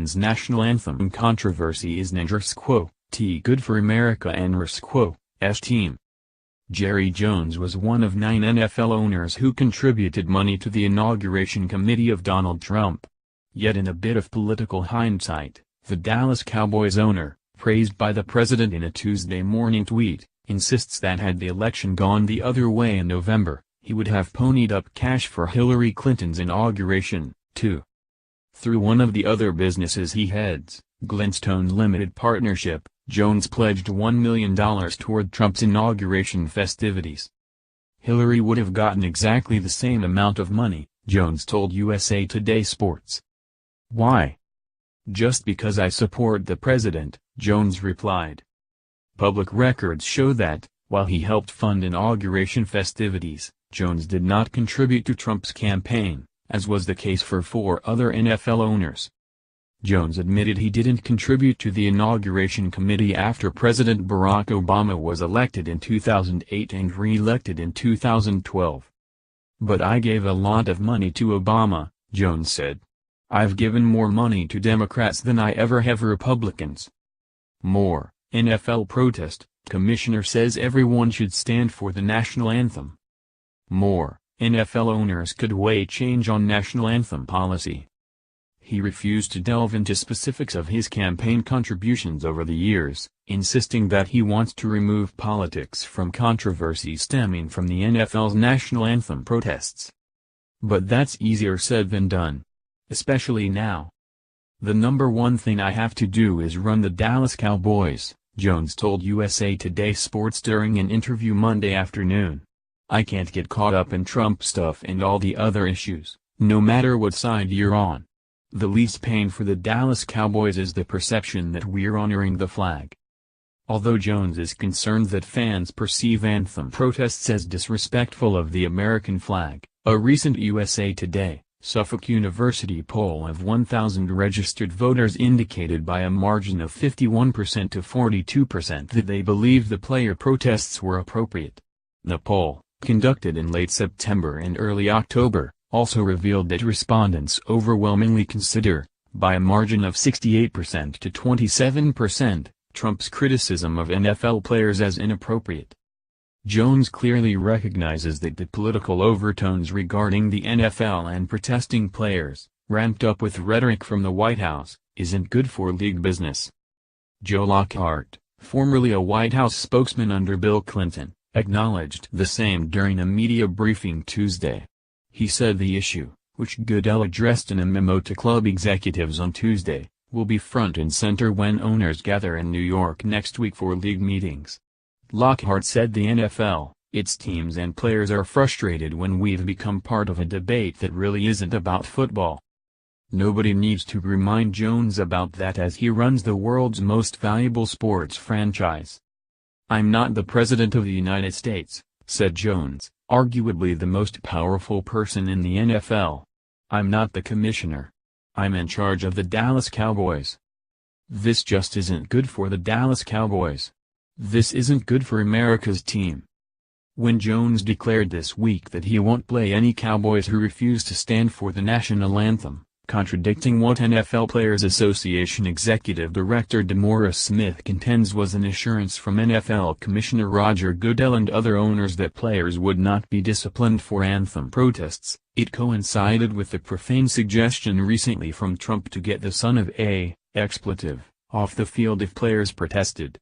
Jones National Anthem controversy isn't rsquo, good for America and rsquo's team. Jerry Jones was one of 9 NFL owners who contributed money to the inauguration committee of Donald Trump. Yet in a bit of political hindsight, the Dallas Cowboys owner, praised by the president in a Tuesday morning tweet, insists that had the election gone the other way in November, he would have ponied up cash for Hillary Clinton's inauguration, too. Through one of the other businesses he heads, Glenstone Limited Partnership, Jones pledged $1 million toward Trump's inauguration festivities. Hillary would have gotten exactly the same amount of money, Jones told USA Today Sports. Why? Just because I support the president, Jones replied. Public records show that, while he helped fund inauguration festivities, Jones did not contribute to Trump's campaign, as was the case for 4 other NFL owners. Jones admitted he didn't contribute to the inauguration committee after President Barack Obama was elected in 2008 and re-elected in 2012. But I gave a lot of money to Obama, Jones said. I've given more money to Democrats than I ever have Republicans. More, NFL protest, commissioner says everyone should stand for the national anthem. More, NFL owners could weigh change on national anthem policy. He refused to delve into specifics of his campaign contributions over the years, insisting that he wants to remove politics from controversies stemming from the NFL's national anthem protests. But that's easier said than done. Especially now. The number one thing I have to do is run the Dallas Cowboys, Jones told USA Today Sports during an interview Monday afternoon. I can't get caught up in Trump stuff and all the other issues, no matter what side you're on. The least pain for the Dallas Cowboys is the perception that we're honoring the flag. Although Jones is concerned that fans perceive anthem protests as disrespectful of the American flag, a recent USA Today, Suffolk University poll of 1,000 registered voters indicated by a margin of 51% to 42% that they believed the player protests were appropriate. The poll, conducted in late September and early October, also revealed that respondents overwhelmingly consider, by a margin of 68% to 27%, Trump's criticism of NFL players as inappropriate. Jones clearly recognizes that the political overtones regarding the NFL and protesting players, ramped up with rhetoric from the White House, isn't good for league business. Joe Lockhart, formerly a White House spokesman under Bill Clinton, acknowledged the same during a media briefing Tuesday. He said the issue, which Goodell addressed in a memo to club executives on Tuesday, will be front and center when owners gather in New York next week for league meetings. Lockhart said the NFL, its teams and players are frustrated when we've become part of a debate that really isn't about football. Nobody needs to remind Jones about that as he runs the world's most valuable sports franchise. I'm not the President of the United States, said Jones, arguably the most powerful person in the NFL. I'm not the commissioner. I'm in charge of the Dallas Cowboys. This just isn't good for the Dallas Cowboys. This isn't good for America's team. When Jones declared this week that he won't play any Cowboys who refuse to stand for the national anthem, contradicting what NFL Players Association Executive Director DeMaurice Smith contends was an assurance from NFL Commissioner Roger Goodell and other owners that players would not be disciplined for anthem protests, it coincided with the profane suggestion recently from Trump to get the son of a expletive off the field if players protested.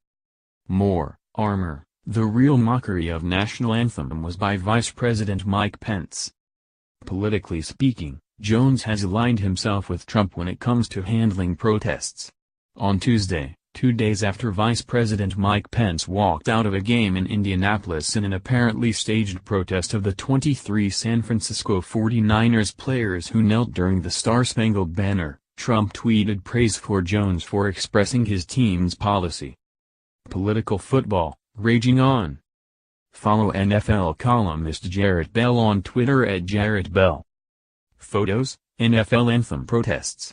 More, armor, the real mockery of national anthem was by Vice President Mike Pence. Politically speaking, Jones has aligned himself with Trump when it comes to handling protests. On Tuesday, 2 days after Vice President Mike Pence walked out of a game in Indianapolis in an apparently staged protest of the 23 San Francisco 49ers players who knelt during the Star-Spangled Banner, Trump tweeted praise for Jones for expressing his team's policy. Political football, raging on. Follow NFL columnist Jarrett Bell on Twitter @JarrettBell. Photos, NFL anthem protests.